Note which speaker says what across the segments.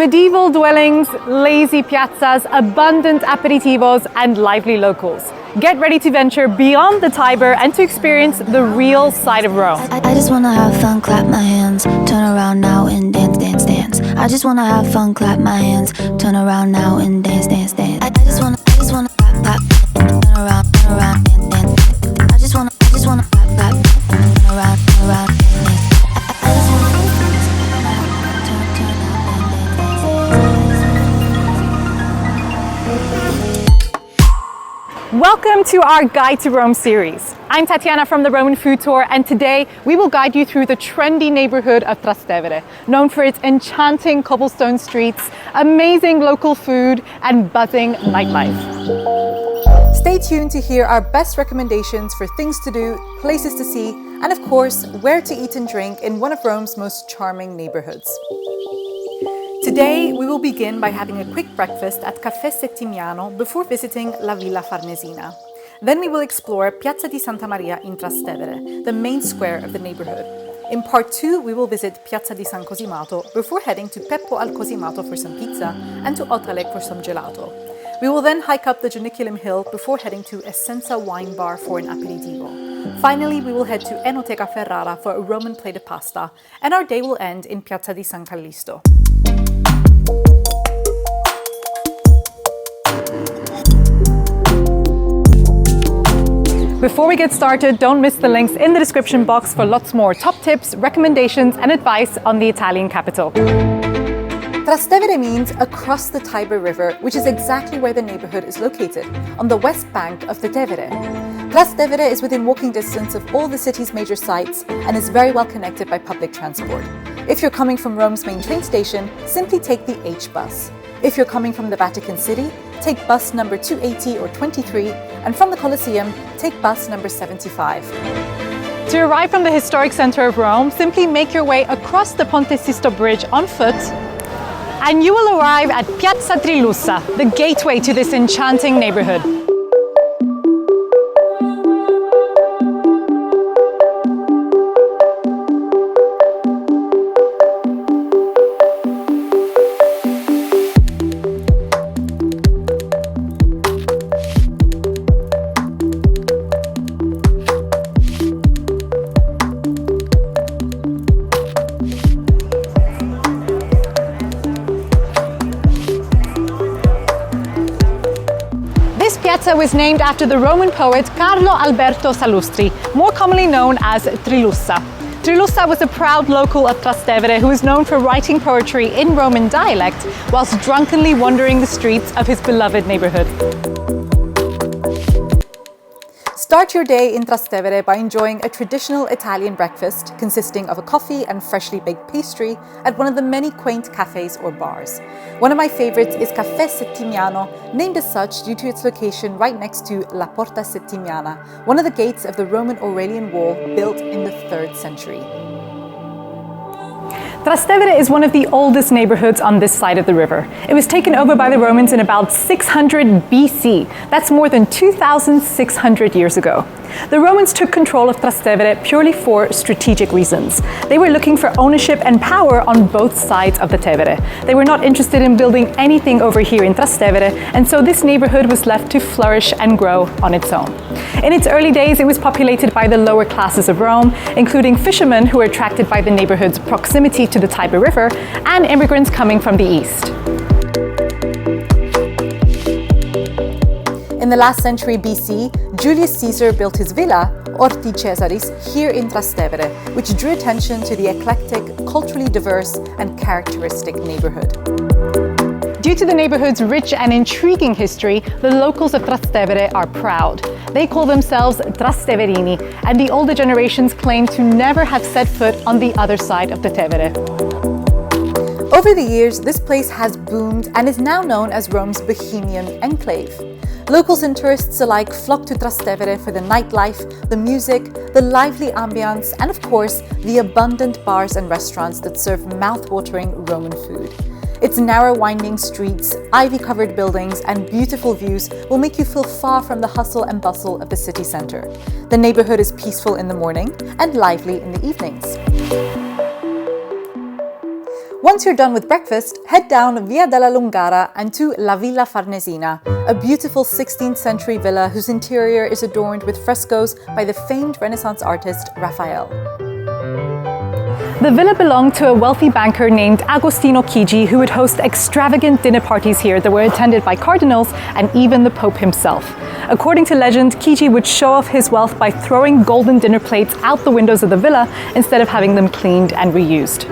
Speaker 1: Medieval dwellings, lazy piazzas, abundant aperitivos, and lively locals. Get ready to venture beyond the Tiber and to experience the real side of Rome.
Speaker 2: I just wanna have fun, clap my hands, turn around now and dance, dance, dance. I just wanna have fun, clap my hands, turn around now and dance, dance, dance. I just wanna clap, clap, turn around, dance, dance. I just wanna clap, clap, turn around, dance, dance. I just wanna
Speaker 1: Welcome to our Guide to Rome series. I'm Tatiana from the Roman Food Tour, and today we will guide you through the trendy neighborhood of Trastevere, known for its enchanting cobblestone streets, amazing local food, and buzzing nightlife. Stay tuned to hear our best recommendations for things to do, places to see, and of course, where to eat and drink in one of Rome's most charming neighborhoods. Today, we will begin by having a quick breakfast at Caffè Settimano before visiting la Villa Farnesina. Then we will explore Piazza di Santa Maria in Trastevere, the main square of the neighborhood. In part 2, we will visit Piazza di San Cosimato before heading to Peppo al Cosimato for some pizza and to Otralek for some gelato. We will then hike up the Janiculum Hill before heading to Essenza Wine Bar for an aperitivo. Finally, we will head to Enoteca Ferrara for a Roman plate of pasta, and our day will end in Piazza di San Callisto. Before we get started, don't miss the links in the description box for lots more top tips, recommendations, and advice on the Italian capital. Trastevere means across the Tiber River, which is exactly where the neighborhood is located, on the west bank of the Tevere. Trastevere is within walking distance of all the city's major sites and is very well connected by public transport. If you're coming from Rome's main train station, simply take the H bus. If you're coming from the Vatican City, take bus number 280 or 23, and from the Colosseum, take bus number 75. To arrive from the historic center of Rome, simply make your way across the Ponte Sisto Bridge on foot, and you will arrive at Piazza Trilussa, the gateway to this enchanting neighborhood. This piazza was named after the Roman poet Carlo Alberto Salustri, more commonly known as Trilussa. Trilussa was a proud local of Trastevere who was known for writing poetry in Roman dialect whilst drunkenly wandering the streets of his beloved neighborhood. Start your day in Trastevere by enjoying a traditional Italian breakfast consisting of a coffee and freshly baked pastry at one of the many quaint cafes or bars. One of my favorites is Caffè Settimano, named as such due to its location right next to La Porta Settimiana, one of the gates of the Roman Aurelian Wall built in the 3rd century. Trastevere is one of the oldest neighborhoods on this side of the river. It was taken over by the Romans in about 600 BC. That's more than 2,600 years ago. The Romans took control of Trastevere purely for strategic reasons. They were looking for ownership and power on both sides of the Tevere. They were not interested in building anything over here in Trastevere, and so this neighborhood was left to flourish and grow on its own. In its early days, it was populated by the lower classes of Rome, including fishermen who were attracted by the neighborhood's proximity to the Tiber River and immigrants coming from the east. In the last century BC, Julius Caesar built his villa, Orti Caesaris, here in Trastevere, which drew attention to the eclectic, culturally diverse, and characteristic neighborhood. Due to the neighborhood's rich and intriguing history, the locals of Trastevere are proud. They call themselves Trasteverini, and the older generations claim to never have set foot on the other side of the Tevere. Over the years, this place has boomed and is now known as Rome's Bohemian enclave. Locals and tourists alike flock to Trastevere for the nightlife, the music, the lively ambience, and of course, the abundant bars and restaurants that serve mouth-watering Roman food. Its narrow winding streets, ivy-covered buildings, and beautiful views will make you feel far from the hustle and bustle of the city center. The neighborhood is peaceful in the morning and lively in the evenings. Once you're done with breakfast, head down Via della Lungara and to La Villa Farnesina, a beautiful 16th century villa whose interior is adorned with frescoes by the famed Renaissance artist Raphael. The villa belonged to a wealthy banker named Agostino Chigi, who would host extravagant dinner parties here that were attended by cardinals and even the Pope himself. According to legend, Chigi would show off his wealth by throwing golden dinner plates out the windows of the villa instead of having them cleaned and reused.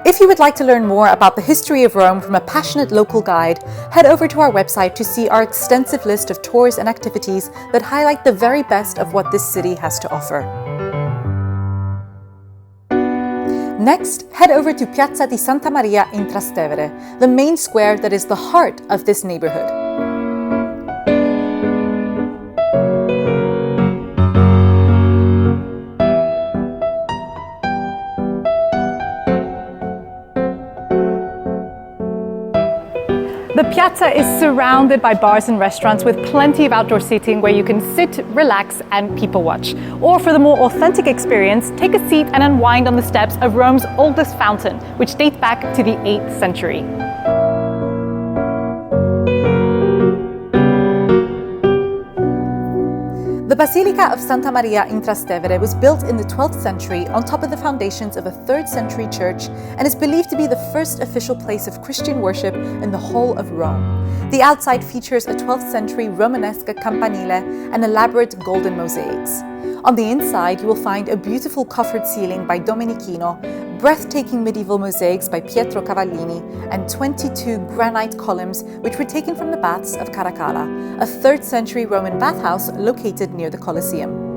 Speaker 1: If you would like to learn more about the history of Rome from a passionate local guide, head over to our website to see our extensive list of tours and activities that highlight the very best of what this city has to offer. Next, head over to Piazza di Santa Maria in Trastevere, the main square that is the heart of this neighbourhood. The piazza is surrounded by bars and restaurants with plenty of outdoor seating where you can sit, relax, and people watch. Or for the more authentic experience, take a seat and unwind on the steps of Rome's oldest fountain, which dates back to the 8th century. The Basilica of Santa Maria in Trastevere was built in the 12th century on top of the foundations of a 3rd century church and is believed to be the first official place of Christian worship in the whole of Rome. The outside features a 12th century Romanesque campanile and elaborate golden mosaics. On the inside, you will find a beautiful coffered ceiling by Domenichino, breathtaking medieval mosaics by Pietro Cavallini, and 22 granite columns which were taken from the baths of Caracalla, a 3rd century Roman bathhouse located near the Colosseum.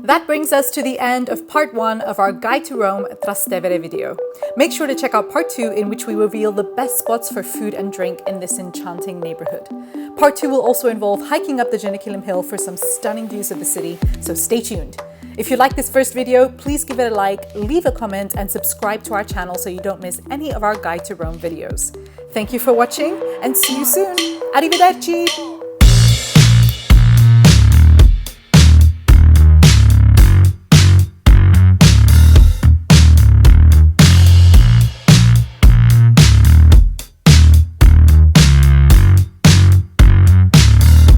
Speaker 1: That brings us to the end of part 1 of our Guide to Rome Trastevere video. Make sure to check out part 2, in which we reveal the best spots for food and drink in this enchanting neighbourhood. Part 2 will also involve hiking up the Janiculum Hill for some stunning views of the city, so stay tuned. If you like this first video, please give it a like, leave a comment, and subscribe to our channel so you don't miss any of our Guide to Rome videos. Thank you for watching, and see you soon. Arrivederci!